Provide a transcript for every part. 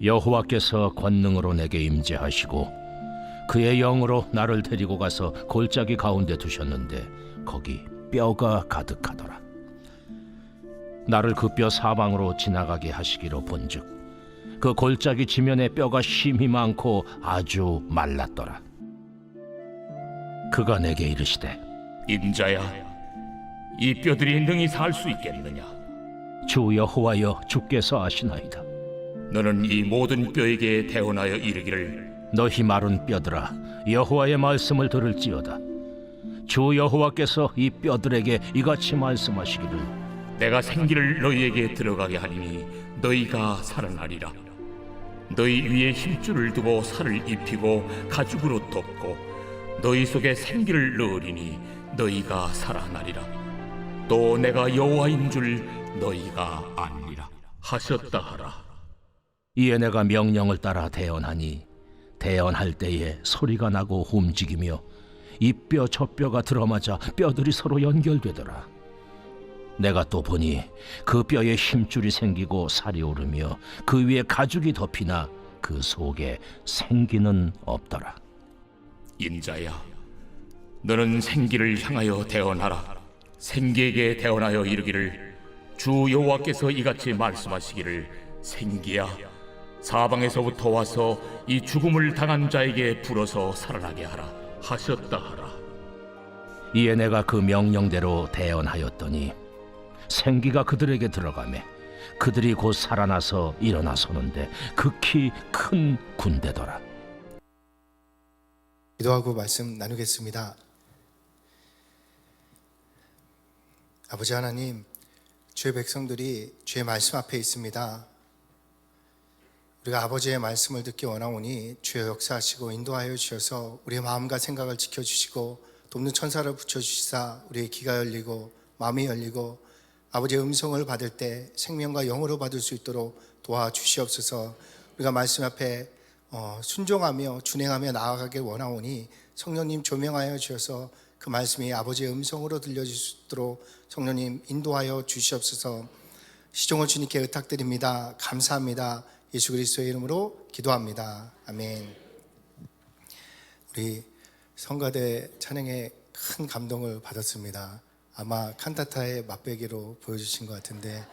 여호와께서 권능으로 내게 임재하시고 그의 영으로 나를 데리고 가서 골짜기 가운데 두셨는데 거기 뼈가 가득하더라. 나를 그 뼈 사방으로 지나가게 하시기로 본즉 그 골짜기 지면에 뼈가 심히 많고 아주 말랐더라. 그가 내게 이르시되 인자야, 이 뼈들이 능히 살 수 있겠느냐? 주 여호와여, 주께서 아시나이다. 너는 이 모든 뼈에게 대언하여 이르기를 너희 마른 뼈들아, 여호와의 말씀을 들을지어다. 주 여호와께서 이 뼈들에게 이같이 말씀하시기를 내가 생기를 너희에게 들어가게 하리니 너희가 살아나리라. 너희 위에 힘줄을 두고 살을 입히고 가죽으로 덮고 너희 속에 생기를 넣으리니 너희가 살아나리라. 또 내가 여호와인 줄 너희가 아니라 하셨다 하라. 이에 내가 명령을 따라 대언하니 대언할 때에 소리가 나고 움직이며 이 뼈 저 뼈가 들어맞아 뼈들이 서로 연결되더라. 내가 또 보니 그 뼈에 힘줄이 생기고 살이 오르며 그 위에 가죽이 덮이나 그 속에 생기는 없더라. 인자야, 너는 생기를 향하여 대언하라. 생기에게 대언하여 이르기를 주 여호와께서 이같이 말씀하시기를 생기야, 사방에서부터 와서 이 죽음을 당한 자에게 불어서 살아나게 하라 하셨다 하라. 이에 내가 그 명령대로 대언하였더니 생기가 그들에게 들어가매 그들이 곧 살아나서 일어나 서는데 극히 큰 군대더라. 기도하고 말씀 나누겠습니다. 아버지 하나님, 주의 백성들이 주의 말씀 앞에 있습니다. 우리가 아버지의 말씀을 듣기 원하오니 주여 역사하시고 인도하여 주셔서 우리의 마음과 생각을 지켜주시고 돕는 천사를 붙여주시사 우리의 귀가 열리고 마음이 열리고 아버지의 음성을 받을 때 생명과 영으로 받을 수 있도록 도와주시옵소서. 우리가 말씀 앞에 순종하며 준행하며 나아가길 원하오니 성령님 조명하여 주셔서 그 말씀이 아버지의 음성으로 들려질 수 있도록 성령님 인도하여 주시옵소서. 시종을 주님께 의탁드립니다. 감사합니다. 예수 그리스도의 이름으로 기도합니다. 아멘. 우리 성가대 찬양에 큰 감동을 받았습니다. 아마 칸타타의 맛배기로 보여주신 것 같은데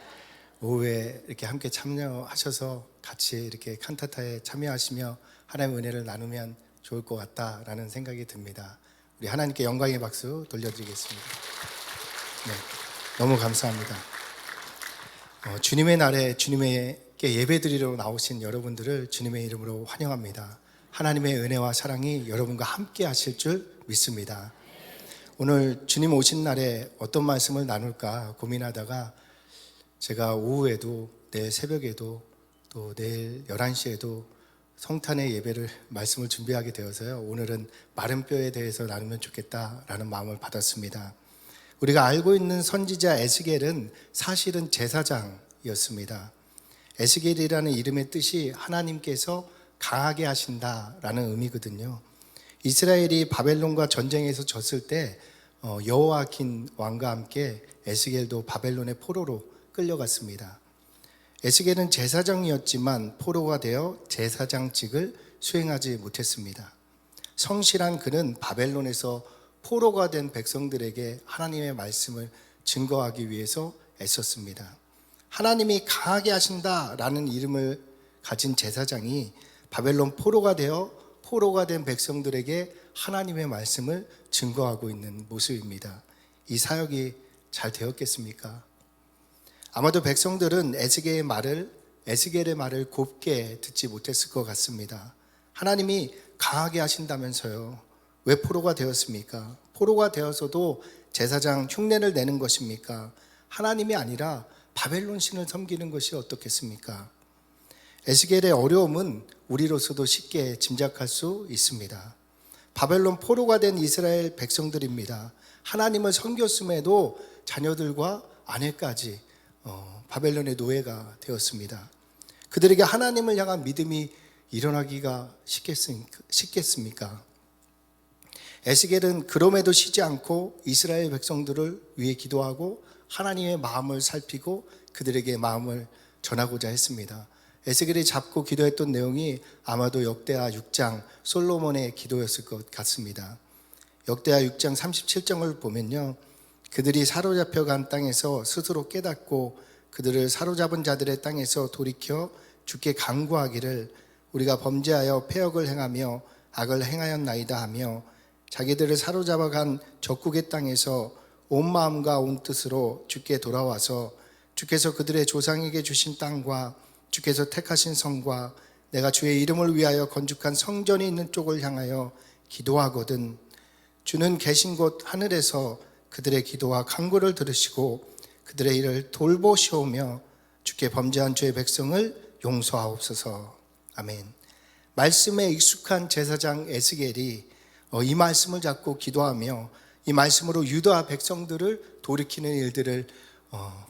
오후에 이렇게 함께 참여하셔서 같이 이렇게 칸타타에 참여하시며 하나님의 은혜를 나누면 좋을 것 같다라는 생각이 듭니다. 우리 하나님께 영광의 박수 돌려드리겠습니다. 네, 너무 감사합니다. 주님의 날에 주님께 예배드리러 나오신 여러분들을 주님의 이름으로 환영합니다. 하나님의 은혜와 사랑이 여러분과 함께 하실 줄 믿습니다. 오늘 주님 오신 날에 어떤 말씀을 나눌까 고민하다가 제가 오후에도 내일 새벽에도 또 내일 11시에도 성탄의 예배를 말씀을 준비하게 되어서요, 오늘은 마른 뼈에 대해서 나누면 좋겠다라는 마음을 받았습니다. 우리가 알고 있는 선지자 에스겔은 사실은 제사장이었습니다. 에스겔이라는 이름의 뜻이 하나님께서 강하게 하신다라는 의미거든요. 이스라엘이 바벨론과 전쟁에서 졌을 때 여호아킨 왕과 함께 에스겔도 바벨론의 포로로 끌려갔습니다. 에스겔은 제사장이었지만 포로가 되어 제사장직을 수행하지 못했습니다. 성실한 그는 바벨론에서 포로가 된 백성들에게 하나님의 말씀을 증거하기 위해서 애썼습니다. 하나님이 강하게 하신다라는 이름을 가진 제사장이 바벨론 포로가 되어 포로가 된 백성들에게 하나님의 말씀을 증거하고 있는 모습입니다. 이 사역이 잘 되었겠습니까? 아마도 백성들은 에스겔의 말을 곱게 듣지 못했을 것 같습니다. 하나님이 강하게 하신다면서요, 왜 포로가 되었습니까? 포로가 되어서도 제사장 흉내를 내는 것입니까? 하나님이 아니라 바벨론 신을 섬기는 것이 어떻겠습니까? 에스겔의 어려움은 우리로서도 쉽게 짐작할 수 있습니다. 바벨론 포로가 된 이스라엘 백성들입니다. 하나님을 섬겼음에도 자녀들과 아내까지 바벨론의 노예가 되었습니다. 그들에게 하나님을 향한 믿음이 일어나기가 쉽겠습니까? 에스겔은 그럼에도 쉬지 않고 이스라엘 백성들을 위해 기도하고 하나님의 마음을 살피고 그들에게 마음을 전하고자 했습니다. 에스겔이 잡고 기도했던 내용이 아마도 역대하 6장 솔로몬의 기도였을 것 같습니다. 역대하 6장 37절을 보면요, 그들이 사로잡혀간 땅에서 스스로 깨닫고 그들을 사로잡은 자들의 땅에서 돌이켜 주께 간구하기를 우리가 범죄하여 패역을 행하며 악을 행하였나이다 하며 자기들을 사로잡아간 적국의 땅에서 온 마음과 온 뜻으로 주께 돌아와서 주께서 그들의 조상에게 주신 땅과 주께서 택하신 성과 내가 주의 이름을 위하여 건축한 성전이 있는 쪽을 향하여 기도하거든 주는 계신 곳 하늘에서 그들의 기도와 간구를 들으시고 그들의 일을 돌보시오며 주께 범죄한 주의 백성을 용서하옵소서. 아멘. 말씀에 익숙한 제사장 에스겔이 이 말씀을 잡고 기도하며 이 말씀으로 유다 백성들을 돌이키는 일들을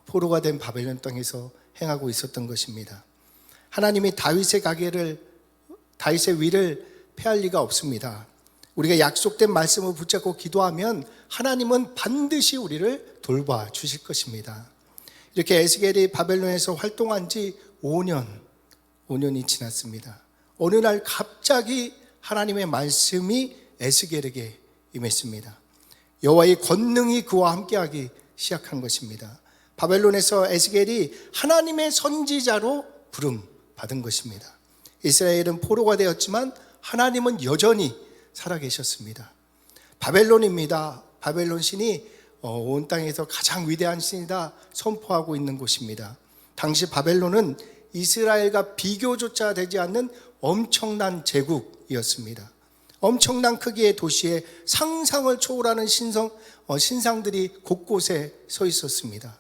포로가 된 바벨론 땅에서 행하고 있었던 것입니다. 하나님이 다윗의 위를 폐할 리가 없습니다. 우리가 약속된 말씀을 붙잡고 기도하면 하나님은 반드시 우리를 돌봐 주실 것입니다. 이렇게 에스겔이 바벨론에서 활동한 지 5년이 지났습니다. 어느 날 갑자기 하나님의 말씀이 에스겔에게 임했습니다. 여호와의 권능이 그와 함께하기 시작한 것입니다. 바벨론에서 에스겔이 하나님의 선지자로 부름 받은 것입니다. 이스라엘은 포로가 되었지만 하나님은 여전히 살아계셨습니다. 바벨론입니다. 바벨론 신이 온 땅에서 가장 위대한 신이다 선포하고 있는 곳입니다. 당시 바벨론은 이스라엘과 비교조차 되지 않는 엄청난 제국이었습니다. 엄청난 크기의 도시에 상상을 초월하는 신상들이 곳곳에 서 있었습니다.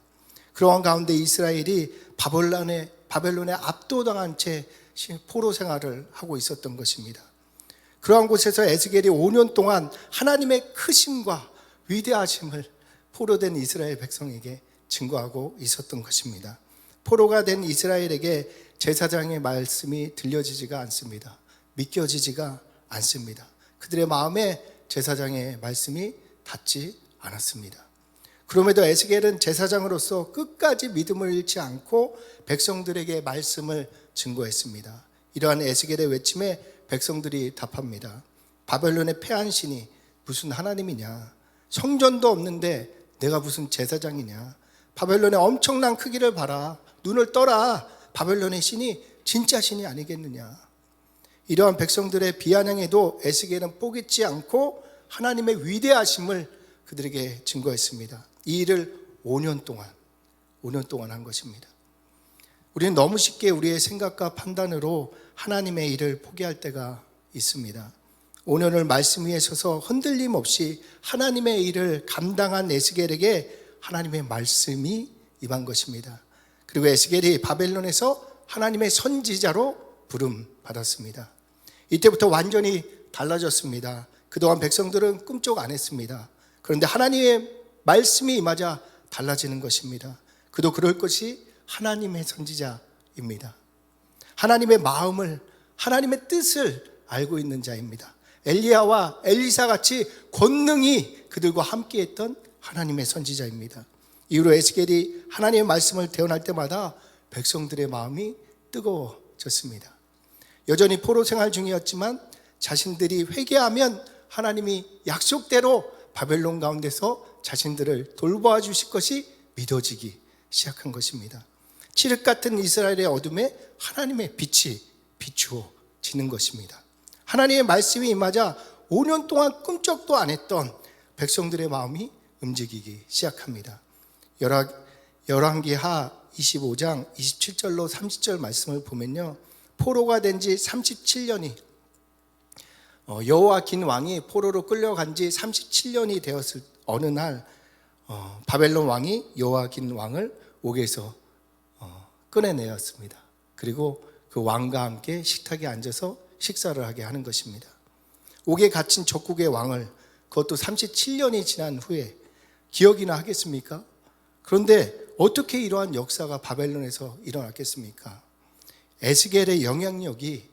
그러한 가운데 이스라엘이 바벨론에 압도당한 채 포로 생활을 하고 있었던 것입니다. 그러한 곳에서 에스겔이 5년 동안 하나님의 크심과 위대하심을 포로된 이스라엘 백성에게 증거하고 있었던 것입니다. 포로가 된 이스라엘에게 제사장의 말씀이 들려지지가 않습니다. 믿겨지지가 않습니다. 그들의 마음에 제사장의 말씀이 닿지 않았습니다. 그럼에도 에스겔은 제사장으로서 끝까지 믿음을 잃지 않고 백성들에게 말씀을 증거했습니다. 이러한 에스겔의 외침에 백성들이 답합니다. 바벨론의 패한 신이 무슨 하나님이냐? 성전도 없는데 내가 무슨 제사장이냐? 바벨론의 엄청난 크기를 봐라. 눈을 떠라. 바벨론의 신이 진짜 신이 아니겠느냐? 이러한 백성들의 비아냥에도 에스겔은 포기치 않고 하나님의 위대하심을 그들에게 증거했습니다. 이 일을 5년 동안 한 것입니다. 우리는 너무 쉽게 우리의 생각과 판단으로 하나님의 일을 포기할 때가 있습니다. 5년을 말씀 위에 서서 흔들림 없이 하나님의 일을 감당한 에스겔에게 하나님의 말씀이 임한 것입니다. 그리고 에스겔이 바벨론에서 하나님의 선지자로 부름 받았습니다. 이때부터 완전히 달라졌습니다. 그동안 백성들은 꿈쩍 안 했습니다. 그런데 하나님의 말씀이 임하자 달라지는 것입니다. 그도 그럴 것이 하나님의 선지자입니다. 하나님의 마음을, 하나님의 뜻을 알고 있는 자입니다. 엘리야와 엘리사 같이 권능이 그들과 함께했던 하나님의 선지자입니다. 이후로 에스겔이 하나님의 말씀을 대언할 때마다 백성들의 마음이 뜨거워졌습니다. 여전히 포로 생활 중이었지만 자신들이 회개하면 하나님이 약속대로 바벨론 가운데서 자신들을 돌보아 주실 것이 믿어지기 시작한 것입니다. 칠흑 같은 이스라엘의 어둠에 하나님의 빛이 비추어지는 것입니다. 하나님의 말씀이 임하자 5년 동안 꿈쩍도 안 했던 백성들의 마음이 움직이기 시작합니다. 열왕기하 25장 27절로 30절 말씀을 보면요, 포로가 된 지 37년이 여호와긴 왕이 포로로 끌려간 지 37년이 되었을 어느 날 바벨론 왕이 여호와긴 왕을 옥에서 꺼내내었습니다. 그리고 그 왕과 함께 식탁에 앉아서 식사를 하게 하는 것입니다. 옥에 갇힌 적국의 왕을, 그것도 37년이 지난 후에 기억이나 하겠습니까? 그런데 어떻게 이러한 역사가 바벨론에서 일어났겠습니까? 에스겔의 영향력이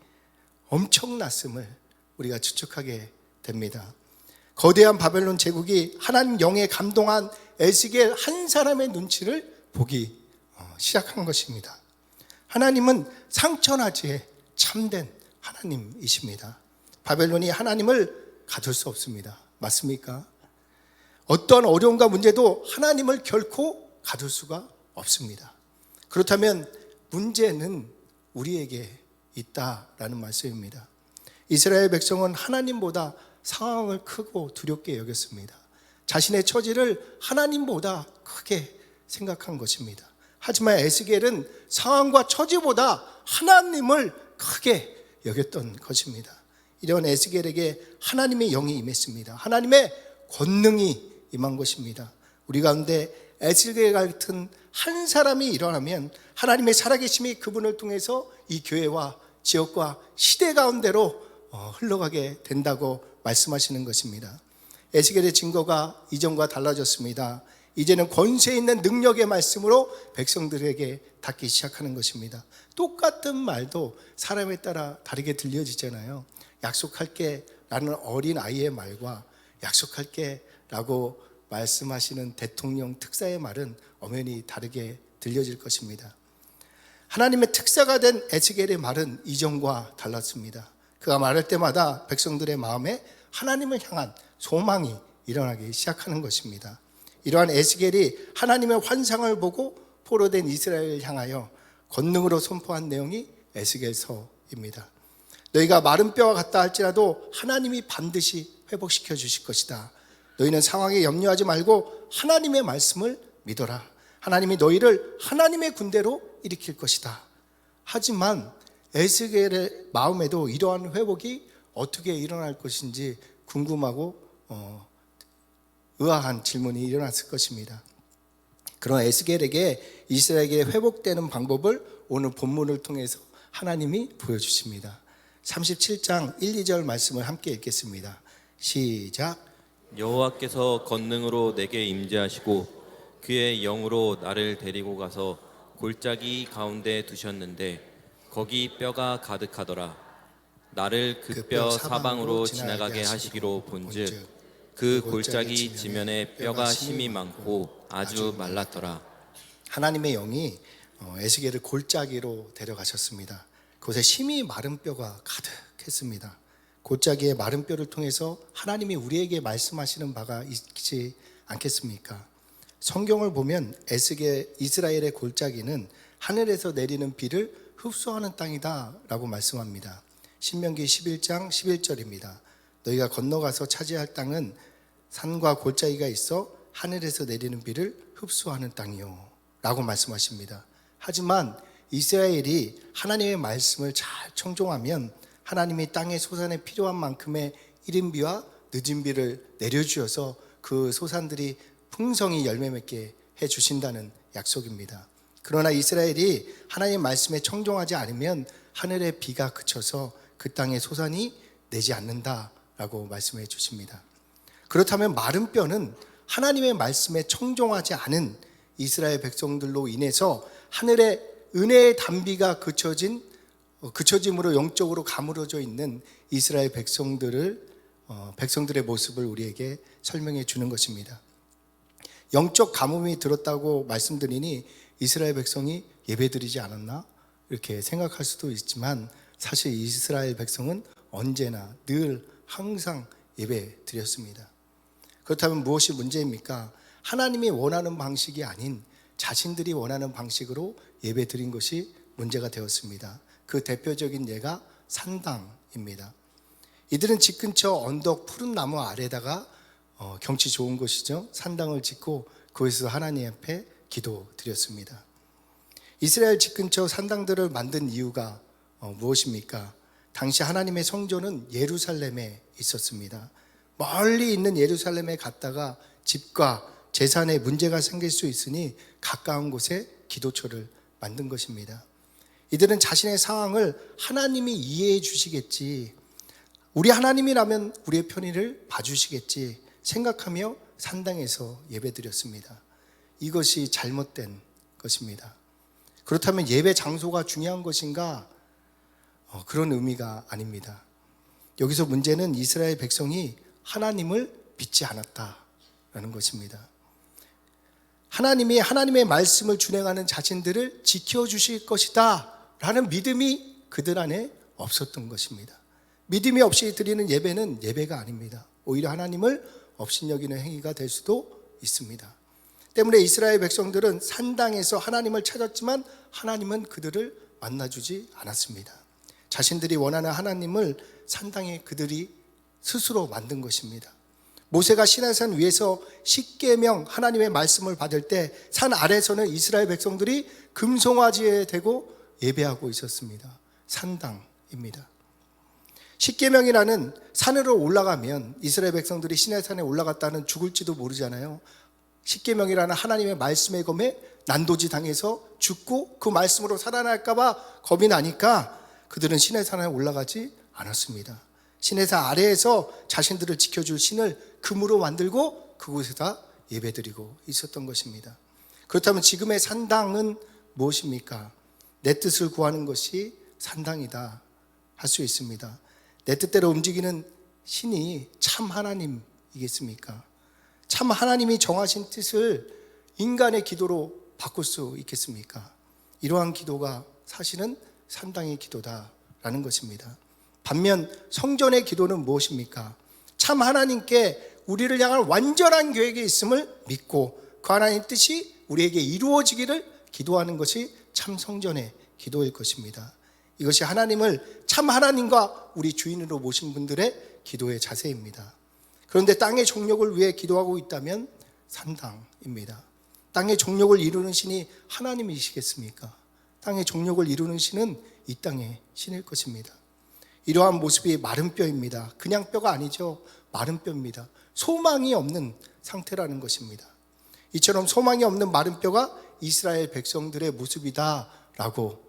엄청났음을 우리가 추측하게 됩니다. 거대한 바벨론 제국이 하나님 영에 감동한 에스겔 한 사람의 눈치를 보기 시작한 것입니다. 하나님은 상천하지에 참된 하나님이십니다. 바벨론이 하나님을 가둘 수 없습니다. 맞습니까? 어떤 어려움과 문제도 하나님을 결코 가둘 수가 없습니다. 그렇다면 문제는 우리에게 있다라는 말씀입니다. 이스라엘 백성은 하나님보다 상황을 크고 두렵게 여겼습니다. 자신의 처지를 하나님보다 크게 생각한 것입니다. 하지만 에스겔은 상황과 처지보다 하나님을 크게 여겼던 것입니다. 이런 에스겔에게 하나님의 영이 임했습니다. 하나님의 권능이 임한 것입니다. 우리 가운데 에스겔 같은 한 사람이 일어나면 하나님의 살아계심이 그분을 통해서 이 교회와 지역과 시대 가운데로 흘러가게 된다고 말씀하시는 것입니다. 에스겔의 증거가 이전과 달라졌습니다. 이제는 권세 있는 능력의 말씀으로 백성들에게 닿기 시작하는 것입니다. 똑같은 말도 사람에 따라 다르게 들려지잖아요. 약속할게 라는 어린 아이의 말과 약속할게 라고 말씀하시는 대통령 특사의 말은 엄연히 다르게 들려질 것입니다. 하나님의 특사가 된 에스겔의 말은 이전과 달랐습니다. 그가 말할 때마다 백성들의 마음에 하나님을 향한 소망이 일어나기 시작하는 것입니다. 이러한 에스겔이 하나님의 환상을 보고 포로된 이스라엘을 향하여 권능으로 선포한 내용이 에스겔서입니다. 너희가 마른 뼈와 같다 할지라도 하나님이 반드시 회복시켜 주실 것이다. 너희는 상황에 염려하지 말고 하나님의 말씀을 믿어라. 하나님이 너희를 하나님의 군대로 일으킬 것이다. 하지만 에스겔의 마음에도 이러한 회복이 어떻게 일어날 것인지 궁금하고 의아한 질문이 일어났을 것입니다. 그런 에스겔에게 이스라엘에게 회복되는 방법을 오늘 본문을 통해서 하나님이 보여주십니다. 37장 1, 2절 말씀을 함께 읽겠습니다. 시작. 여호와께서 권능으로 내게 임재하시고 그의 영으로 나를 데리고 가서 골짜기 가운데 두셨는데 거기 뼈가 가득하더라. 나를 그 뼈 사방으로 지나가게 하시기로 본즉 그 골짜기 지면에 뼈가 심이 많고 아주 말랐더라. 하나님의 영이 에스겔을 골짜기로 데려가셨습니다. 그곳에 심이 마른 뼈가 가득했습니다. 골짜기의 마른 뼈를 통해서 하나님이 우리에게 말씀하시는 바가 있지 않겠습니까? 성경을 보면 이스라엘의 골짜기는 하늘에서 내리는 비를 흡수하는 땅이다 라고 말씀합니다. 신명기 11장 11절입니다. 너희가 건너가서 차지할 땅은 산과 골짜기가 있어 하늘에서 내리는 비를 흡수하는 땅이요 라고 말씀하십니다. 하지만 이스라엘이 하나님의 말씀을 잘 청종하면 하나님이 땅의 소산에 필요한 만큼의 이른 비와 늦은 비를 내려주어서 그 소산들이 풍성히 열매 맺게 해주신다는 약속입니다. 그러나 이스라엘이 하나님의 말씀에 청종하지 않으면 하늘의 비가 그쳐서 그 땅의 소산이 내지 않는다라고 말씀해 주십니다. 그렇다면 마른 뼈는 하나님의 말씀에 청종하지 않은 이스라엘 백성들로 인해서 하늘의 은혜의 단비가 그쳐짐으로 영적으로 가물어져 있는 이스라엘 백성들의 모습을 우리에게 설명해 주는 것입니다. 영적 가뭄이 들었다고 말씀드리니 이스라엘 백성이 예배드리지 않았나? 이렇게 생각할 수도 있지만 사실 이스라엘 백성은 언제나 늘 항상 예배드렸습니다. 그렇다면 무엇이 문제입니까? 하나님이 원하는 방식이 아닌 자신들이 원하는 방식으로 예배드린 것이 문제가 되었습니다. 그 대표적인 예가 산당입니다. 이들은 집 근처 언덕 푸른 나무 아래다가 경치 좋은 곳이죠. 산당을 짓고 거기서 하나님 앞에 기도드렸습니다. 이스라엘 집 근처 산당들을 만든 이유가 무엇입니까? 당시 하나님의 성전은 예루살렘에 있었습니다. 멀리 있는 예루살렘에 갔다가 집과 재산에 문제가 생길 수 있으니 가까운 곳에 기도처를 만든 것입니다. 이들은 자신의 상황을 하나님이 이해해 주시겠지, 우리 하나님이라면 우리의 편의를 봐주시겠지 생각하며 산당에서 예배드렸습니다. 이것이 잘못된 것입니다. 그렇다면 예배 장소가 중요한 것인가? 그런 의미가 아닙니다. 여기서 문제는 이스라엘 백성이 하나님을 믿지 않았다라는 것입니다. 하나님이 하나님의 말씀을 준행하는 자신들을 지켜주실 것이다 라는 믿음이 그들 안에 없었던 것입니다. 믿음이 없이 드리는 예배는 예배가 아닙니다. 오히려 하나님을 업신여기는 행위가 될 수도 있습니다. 때문에 이스라엘 백성들은 산당에서 하나님을 찾았지만 하나님은 그들을 만나주지 않았습니다. 자신들이 원하는 하나님을 산당에 그들이 스스로 만든 것입니다. 모세가 시내산 위에서 십계명 하나님의 말씀을 받을 때 산 아래에서는 이스라엘 백성들이 금송아지에 대고 예배하고 있었습니다. 산당입니다. 십계명이라는 산으로 올라가면 이스라엘 백성들이 시내산에 올라갔다는 죽을지도 모르잖아요. 십계명이라는 하나님의 말씀의 검에 난도지 당해서 죽고 그 말씀으로 살아날까 봐 겁이 나니까 그들은 시내산에 올라가지 않았습니다. 시내산 아래에서 자신들을 지켜줄 신을 금으로 만들고 그곳에다 예배드리고 있었던 것입니다. 그렇다면 지금의 산당은 무엇입니까? 내 뜻을 구하는 것이 산당이다 할 수 있습니다. 내 뜻대로 움직이는 신이 참 하나님이겠습니까? 참 하나님이 정하신 뜻을 인간의 기도로 바꿀 수 있겠습니까? 이러한 기도가 사실은 산당의 기도다라는 것입니다. 반면 성전의 기도는 무엇입니까? 참 하나님께 우리를 향한 완전한 계획이 있음을 믿고 그 하나님 뜻이 우리에게 이루어지기를 기도하는 것이 참 성전의 기도일 것입니다. 이것이 하나님을 참 하나님과 우리 주인으로 모신 분들의 기도의 자세입니다. 그런데 땅의 정욕을 위해 기도하고 있다면 산당입니다. 땅의 정욕을 이루는 신이 하나님이시겠습니까? 땅의 정욕을 이루는 신은 이 땅의 신일 것입니다. 이러한 모습이 마른 뼈입니다. 그냥 뼈가 아니죠. 마른 뼈입니다. 소망이 없는 상태라는 것입니다. 이처럼 소망이 없는 마른 뼈가 이스라엘 백성들의 모습이다라고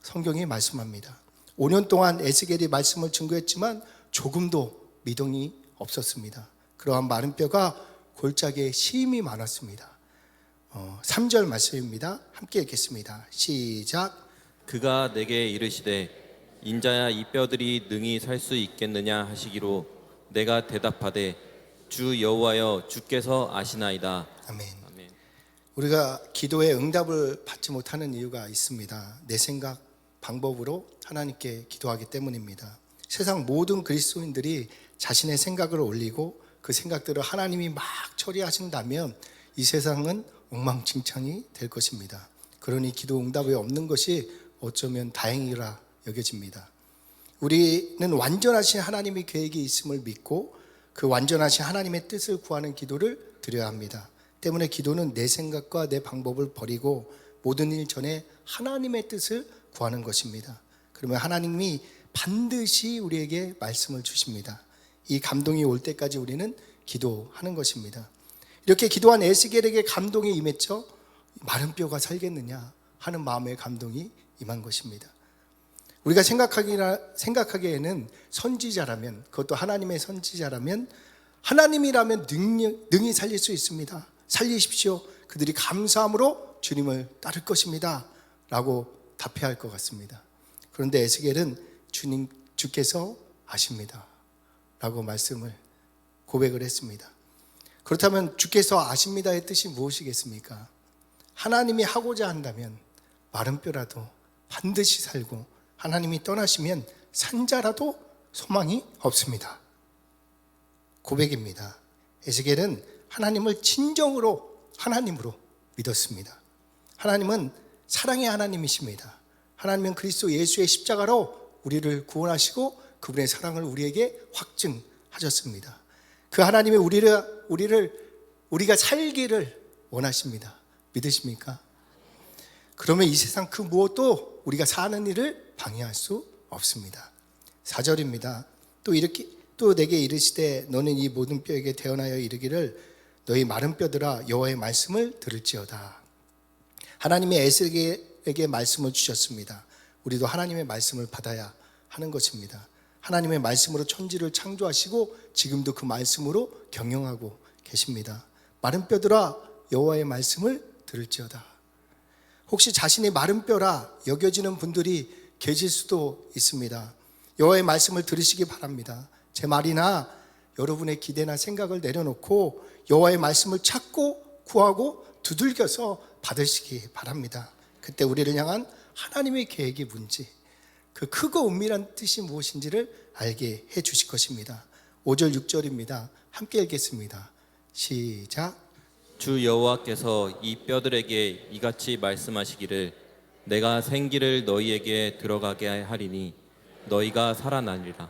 성경이 말씀합니다. 5년 동안 에스겔이 말씀을 증거했지만 조금도 미동이 없었습니다. 그러한 마른 뼈가 골짜기에 심이 많았습니다. 3절 말씀입니다. 함께 읽겠습니다. 시작. 그가 내게 이르시되 인자야 이 뼈들이 능히 살 수 있겠느냐 하시기로 내가 대답하되 주 여호와여 주께서 아시나이다. 아멘. 아멘. 우리가 기도에 응답을 받지 못하는 이유가 있습니다. 내 생각, 방법으로 하나님께 기도하기 때문입니다. 세상 모든 그리스도인들이 자신의 생각을 올리고 그 생각들을 하나님이 막 처리하신다면 이 세상은 엉망진창이 될 것입니다. 그러니 기도 응답이 없는 것이 어쩌면 다행이라 여겨집니다. 우리는 완전하신 하나님의 계획이 있음을 믿고 그 완전하신 하나님의 뜻을 구하는 기도를 드려야 합니다. 때문에 기도는 내 생각과 내 방법을 버리고 모든 일 전에 하나님의 뜻을 구하는 것입니다. 그러면 하나님이 반드시 우리에게 말씀을 주십니다. 이 감동이 올 때까지 우리는 기도하는 것입니다. 이렇게 기도한 에스겔에게 감동이 임했죠. 마른 뼈가 살겠느냐 하는 마음의 감동이 임한 것입니다. 우리가 생각하기에는 선지자라면, 그것도 하나님의 선지자라면 하나님이라면 능히 살릴 수 있습니다. 살리십시오. 그들이 감사함으로 주님을 따를 것입니다 라고 답해야 할 것 같습니다. 그런데 에스겔은 주께서 아십니다 라고 말씀을 고백을 했습니다. 그렇다면 주께서 아십니다의 뜻이 무엇이겠습니까? 하나님이 하고자 한다면 마른 뼈라도 반드시 살고 하나님이 떠나시면 산자라도 소망이 없습니다. 고백입니다. 에스겔은 하나님을 진정으로 하나님으로 믿었습니다. 하나님은 사랑의 하나님이십니다. 하나님은 그리스도 예수의 십자가로 우리를 구원하시고 그분의 사랑을 우리에게 확증하셨습니다. 그 하나님이 우리가 살기를 원하십니다. 믿으십니까? 그러면 이 세상 그 무엇도 우리가 사는 일을 방해할 수 없습니다. 4절입니다. 또 내게 이르시되 너는 이 모든 뼈에게 태어나여 이르기를 너희 마른 뼈들아 여호와의 말씀을 들을지어다. 하나님이 에스겔에게 말씀을 주셨습니다. 우리도 하나님의 말씀을 받아야 하는 것입니다. 하나님의 말씀으로 천지를 창조하시고 지금도 그 말씀으로 경영하고 계십니다. 마른 뼈들아 여호와의 말씀을 들을지어다. 혹시 자신이 마른 뼈라 여겨지는 분들이 계실 수도 있습니다. 여호와의 말씀을 들으시기 바랍니다. 제 말이나 여러분의 기대나 생각을 내려놓고 여호와의 말씀을 찾고 구하고 두들겨서 받으시기 바랍니다. 그때 우리를 향한 하나님의 계획이 뭔지, 그 크고 은밀한 뜻이 무엇인지를 알게 해 주실 것입니다. 5절 6절입니다. 함께 읽겠습니다. 시작. 주 여호와께서 이 뼈들에게 이같이 말씀하시기를 내가 생기를 너희에게 들어가게 하리니 너희가 살아나리라.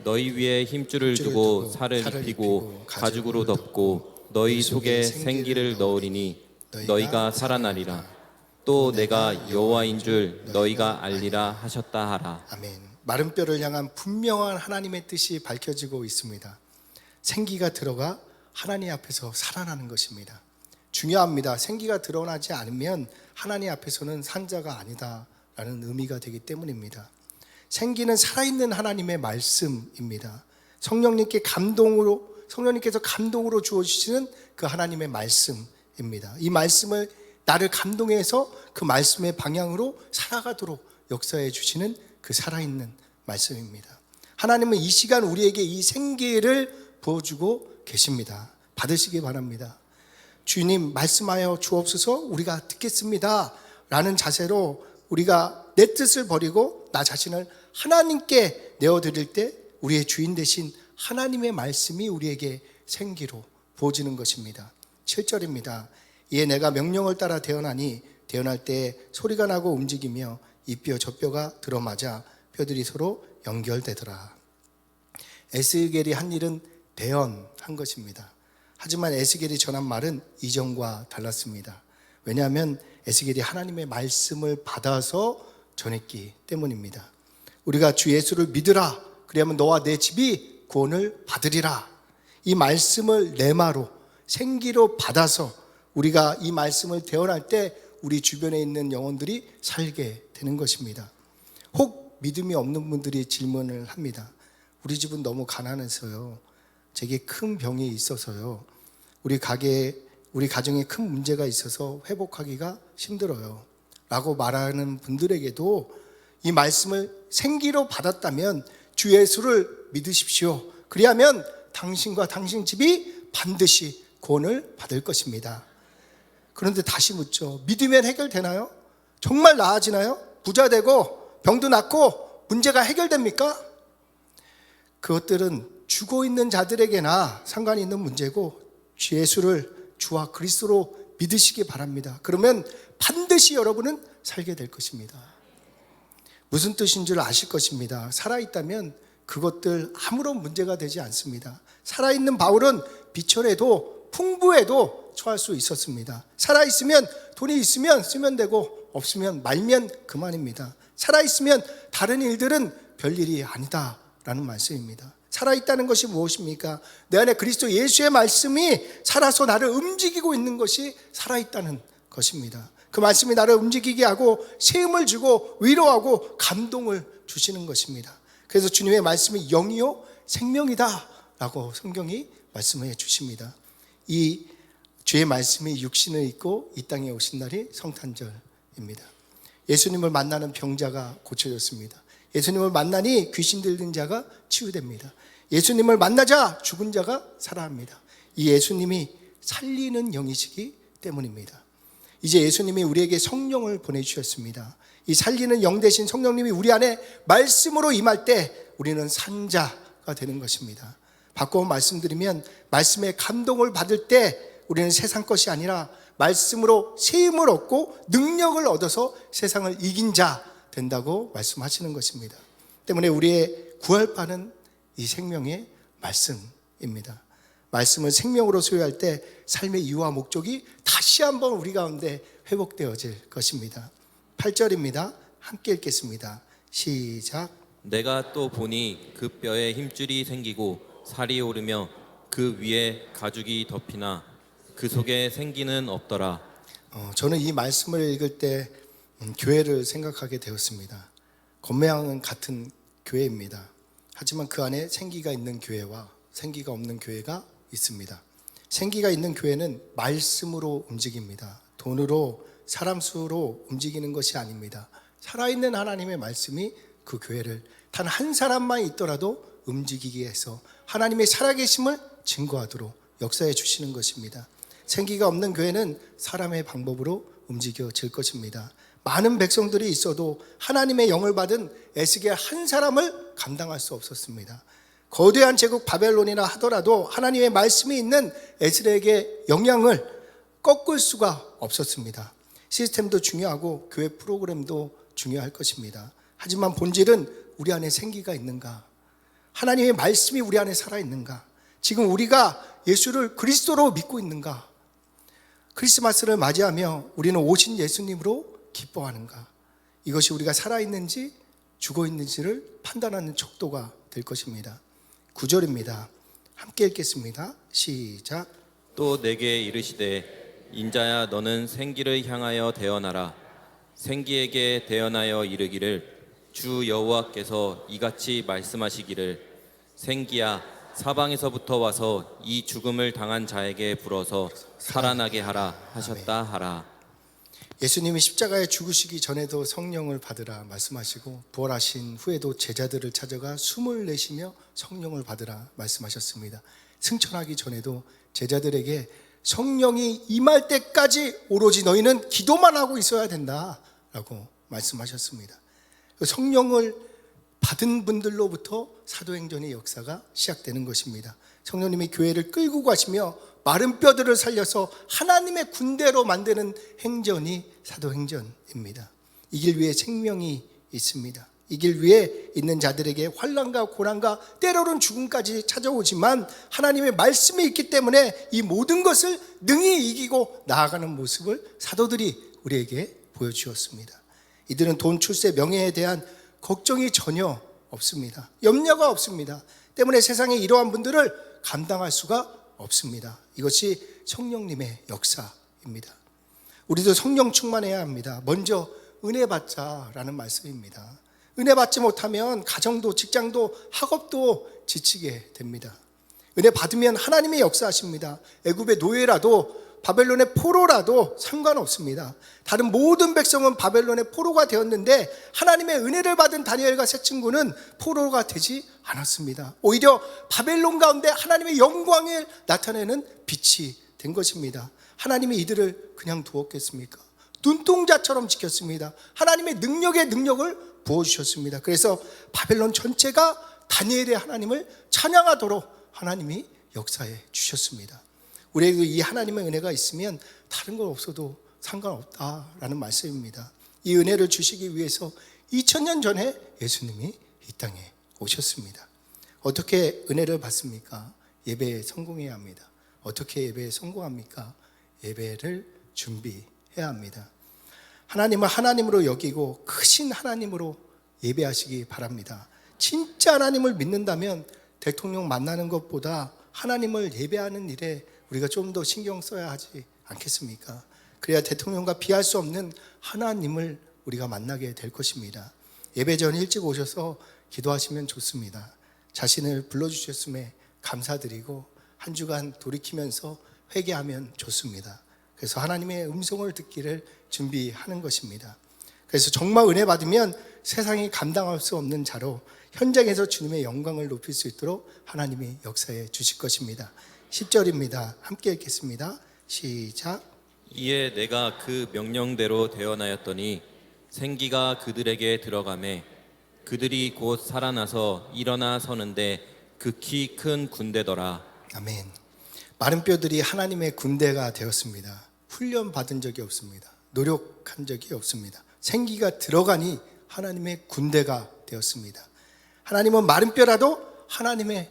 너희 위에 힘줄을 두고 살을 입히고 가죽으로 덮고 너희 속에 생기를 넣으리니 너희가 살아나리라. 또 내가 여호와인 줄 너희가 알리라 하셨다 하라. 아멘. 마른 뼈를 향한 분명한 하나님의 뜻이 밝혀지고 있습니다. 생기가 들어가 하나님 앞에서 살아나는 것입니다. 중요합니다. 생기가 드러나지 않으면 하나님 앞에서는 산자가 아니다라는 의미가 되기 때문입니다. 생기는 살아있는 하나님의 말씀입니다. 성령님께서 감동으로 주어주시는 그 하나님의 말씀입니다. 이 말씀을 나를 감동해서 그 말씀의 방향으로 살아가도록 역사해 주시는 그 살아있는 말씀입니다. 하나님은 이 시간 우리에게 이 생기를 부어주고 계십니다. 받으시기 바랍니다. 주님 말씀하여 주옵소서, 우리가 듣겠습니다 라는 자세로 우리가 내 뜻을 버리고 나 자신을 하나님께 내어드릴 때 우리의 주인 되신 하나님의 말씀이 우리에게 생기로 부어지는 것입니다. 7절입니다. 이에 내가 명령을 따라 대언하니 대언할 때 소리가 나고 움직이며 이 뼈 저 뼈가 들어맞아 뼈들이 서로 연결되더라. 에스겔이 한 일은 대언한 것입니다. 하지만 에스겔이 전한 말은 이전과 달랐습니다. 왜냐하면 에스겔이 하나님의 말씀을 받아서 전했기 때문입니다. 우리가 주 예수를 믿으라, 그리하면 너와 내 집이 구원을 받으리라. 이 말씀을 레마로 생기로 받아서 우리가 이 말씀을 대언할 때 우리 주변에 있는 영혼들이 살게 되는 것입니다. 혹 믿음이 없는 분들이 질문을 합니다. 우리 집은 너무 가난해서요, 제게 큰 병이 있어서요, 우리 가정에 큰 문제가 있어서 회복하기가 힘들어요 라고 말하는 분들에게도 이 말씀을 생기로 받았다면 주 예수를 믿으십시오. 그리하면 당신과 당신 집이 반드시 구원을 받을 것입니다. 그런데 다시 묻죠. 믿으면 해결되나요? 정말 나아지나요? 부자 되고 병도 낫고 문제가 해결됩니까? 그것들은 죽어 있는 자들에게나 상관이 있는 문제고 주 예수를 주와 그리스도로 믿으시기 바랍니다. 그러면 반드시 여러분은 살게 될 것입니다. 무슨 뜻인 줄 아실 것입니다. 살아있다면 그것들 아무런 문제가 되지 않습니다. 살아있는 바울은 비천에도 풍부에도 처할 수 있었습니다. 살아있으면 돈이 있으면 쓰면 되고 없으면 말면 그만입니다. 살아있으면 다른 일들은 별일이 아니다라는 말씀입니다. 살아있다는 것이 무엇입니까? 내 안에 그리스도 예수의 말씀이 살아서 나를 움직이고 있는 것이 살아있다는 것입니다. 그 말씀이 나를 움직이게 하고 세움을 주고 위로하고 감동을 주시는 것입니다. 그래서 주님의 말씀이 영이요 생명이다 라고 성경이 말씀해 주십니다. 이 주의 말씀이 육신을 입고 이 땅에 오신 날이 성탄절입니다. 예수님을 만나는 병자가 고쳐졌습니다. 예수님을 만나니 귀신 들린 자가 치유됩니다. 예수님을 만나자 죽은 자가 살아납니다. 이 예수님이 살리는 영이시기 때문입니다. 이제 예수님이 우리에게 성령을 보내주셨습니다. 이 살리는 영 대신 성령님이 우리 안에 말씀으로 임할 때 우리는 산자가 되는 것입니다. 바꿔 말씀드리면 말씀의 감동을 받을 때 우리는 세상 것이 아니라 말씀으로 세임을 얻고 능력을 얻어서 세상을 이긴 자 된다고 말씀하시는 것입니다. 때문에 우리의 구할 바는 이 생명의 말씀입니다. 말씀을 생명으로 소유할 때 삶의 이유와 목적이 다시 한번 우리 가운데 회복되어질 것입니다. 8절입니다. 함께 읽겠습니다. 시작. 내가 또 보니 그 뼈에 힘줄이 생기고 살이 오르며 그 위에 가죽이 덮이나 그 속에 생기는 없더라. 저는 이 말씀을 읽을 때 교회를 생각하게 되었습니다. 겉모양은 같은 교회입니다. 하지만 그 안에 생기가 있는 교회와 생기가 없는 교회가 있습니다. 생기가 있는 교회는 말씀으로 움직입니다. 돈으로 사람 수로 움직이는 것이 아닙니다. 살아있는 하나님의 말씀이 그 교회를 단 한 사람만 있더라도 움직이게 해서 하나님의 살아계심을 증거하도록 역사해 주시는 것입니다. 생기가 없는 교회는 사람의 방법으로 움직여질 것입니다. 많은 백성들이 있어도 하나님의 영을 받은 에스겔 한 사람을 감당할 수 없었습니다. 거대한 제국 바벨론이라 하더라도 하나님의 말씀이 있는 에스겔에게 영향을 꺾을 수가 없었습니다. 시스템도 중요하고 교회 프로그램도 중요할 것입니다. 하지만 본질은 우리 안에 생기가 있는가? 하나님의 말씀이 우리 안에 살아있는가? 지금 우리가 예수를 그리스도로 믿고 있는가? 크리스마스를 맞이하며 우리는 오신 예수님으로 기뻐하는가? 이것이 우리가 살아있는지 죽어있는지를 판단하는 척도가 될 것입니다. 9절입니다. 함께 읽겠습니다. 시작. 또 내게 이르시되 인자야 너는 생기를 향하여 대언하라. 생기에게 대언하여 이르기를 주 여호와께서 이같이 말씀하시기를 생기야 사방에서부터 와서 이 죽음을 당한 자에게 불어서 살아나게 하라 하셨다 하라. 예수님이 십자가에 죽으시기 전에도 성령을 받으라 말씀하시고 부활하신 후에도 제자들을 찾아가 숨을 내쉬며 성령을 받으라 말씀하셨습니다. 승천하기 전에도 제자들에게 성령이 임할 때까지 오로지 너희는 기도만 하고 있어야 된다라고 말씀하셨습니다. 성령을 받은 분들로부터 사도행전의 역사가 시작되는 것입니다. 성령님이 교회를 끌고 가시며 마른 뼈들을 살려서 하나님의 군대로 만드는 행전이 사도행전입니다. 이 길 위에 생명이 있습니다. 이 길 위에 있는 자들에게 환난과 고난과 때로는 죽음까지 찾아오지만 하나님의 말씀이 있기 때문에 이 모든 것을 능히 이기고 나아가는 모습을 사도들이 우리에게 보여주었습니다. 이들은 돈, 출세, 명예에 대한 걱정이 전혀 없습니다. 염려가 없습니다. 때문에 세상에 이러한 분들을 감당할 수가 없습니다. 이것이 성령님의 역사입니다. 우리도 성령 충만해야 합니다. 먼저 은혜 받자라는 말씀입니다. 은혜 받지 못하면 가정도 직장도 학업도 지치게 됩니다. 은혜 받으면 하나님의 역사하십니다. 애굽의 노예라도 바벨론의 포로라도 상관없습니다. 다른 모든 백성은 바벨론의 포로가 되었는데 하나님의 은혜를 받은 다니엘과 세 친구는 포로가 되지 않았습니다. 오히려 바벨론 가운데 하나님의 영광을 나타내는 빛이 된 것입니다. 하나님이 이들을 그냥 두었겠습니까? 눈동자처럼 지켰습니다. 하나님의 능력을 부어주셨습니다. 그래서 바벨론 전체가 다니엘의 하나님을 찬양하도록 하나님이 역사해 주셨습니다. 우리에게 이 하나님의 은혜가 있으면 다른 건 없어도 상관없다라는 말씀입니다. 이 은혜를 주시기 위해서 2000년 전에 예수님이 이 땅에 오셨습니다. 어떻게 은혜를 받습니까? 예배에 성공해야 합니다. 어떻게 예배에 성공합니까? 예배를 준비해야 합니다. 하나님을 하나님으로 여기고 크신 하나님으로 예배하시기 바랍니다. 진짜 하나님을 믿는다면 대통령 만나는 것보다 하나님을 예배하는 일에 우리가 좀 더 신경 써야 하지 않겠습니까? 그래야 대통령과 비할 수 없는 하나님을 우리가 만나게 될 것입니다. 예배 전 일찍 오셔서 기도하시면 좋습니다. 자신을 불러주셨음에 감사드리고 한 주간 돌이키면서 회개하면 좋습니다. 그래서 하나님의 음성을 듣기를 준비하는 것입니다. 그래서 정말 은혜 받으면 세상이 감당할 수 없는 자로 현장에서 주님의 영광을 높일 수 있도록 하나님이 역사해 주실 것입니다. 10절입니다. 함께 읽겠습니다. 시작. 이에 내가 그 명령대로 대언하였더니 생기가 그들에게 들어가매 그들이 곧 살아나서 일어나 서는데 극히 큰 군대더라. 아멘. 마른 뼈들이 하나님의 군대가 되었습니다. 훈련 받은 적이 없습니다. 노력한 적이 없습니다. 생기가 들어가니 하나님의 군대가 되었습니다. 하나님은 마른 뼈라도 하나님의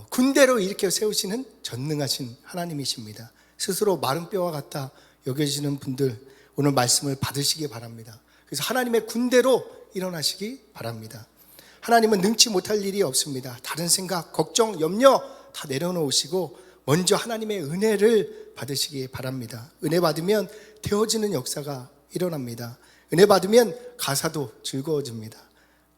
군대로 일으켜 세우시는 전능하신 하나님이십니다. 스스로 마른 뼈와 같다 여겨지는 분들 오늘 말씀을 받으시기 바랍니다. 그래서 하나님의 군대로 일어나시기 바랍니다. 하나님은 능치 못할 일이 없습니다. 다른 생각, 걱정, 염려 다 내려놓으시고 먼저 하나님의 은혜를 받으시기 바랍니다. 은혜 받으면 되어지는 역사가 일어납니다. 은혜 받으면 가사도 즐거워집니다.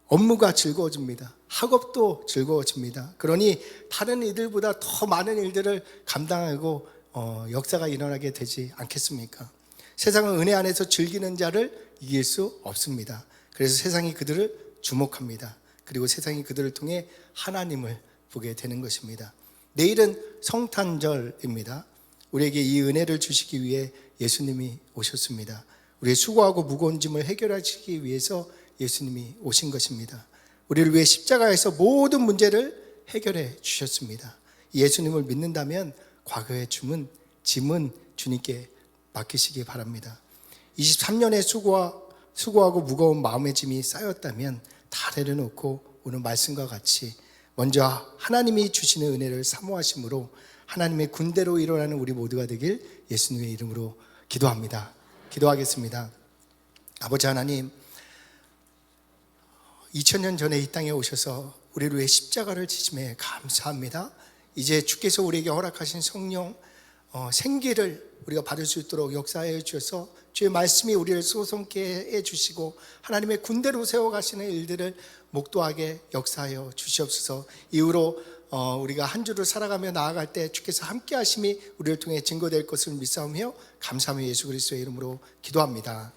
업무가 즐거워집니다. 학업도 즐거워집니다. 그러니 다른 이들보다 더 많은 일들을 감당하고 역사가 일어나게 되지 않겠습니까? 세상은 은혜 안에서 즐기는 자를 이길 수 없습니다. 그래서 세상이 그들을 주목합니다. 그리고 세상이 그들을 통해 하나님을 보게 되는 것입니다. 내일은 성탄절입니다. 우리에게 이 은혜를 주시기 위해 예수님이 오셨습니다. 우리의 수고하고 무거운 짐을 해결하시기 위해서 예수님이 오신 것입니다. 우리를 위해 십자가에서 모든 문제를 해결해 주셨습니다. 예수님을 믿는다면 과거의 짐은 주님께 맡기시기 바랍니다. 23년의 수고하고 무거운 마음의 짐이 쌓였다면 다 내려놓고 오늘 말씀과 같이 먼저 하나님이 주시는 은혜를 사모하심으로 하나님의 군대로 일어나는 우리 모두가 되길 예수님의 이름으로 기도합니다. 기도하겠습니다. 아버지 하나님, 2000년 전에 이 땅에 오셔서 우리를 위해 십자가를 지심에 감사합니다. 이제 주께서 우리에게 허락하신 성령 생기를 우리가 받을 수 있도록 역사해 주셔서 주의 말씀이 우리를 소성케 해주시고 하나님의 군대로 세워가시는 일들을 목도하게 역사하여 주시옵소서. 이후로 우리가 한 주를 살아가며 나아갈 때 주께서 함께 하심이 우리를 통해 증거될 것을 믿사오며 감사하며 예수 그리스도의 이름으로 기도합니다.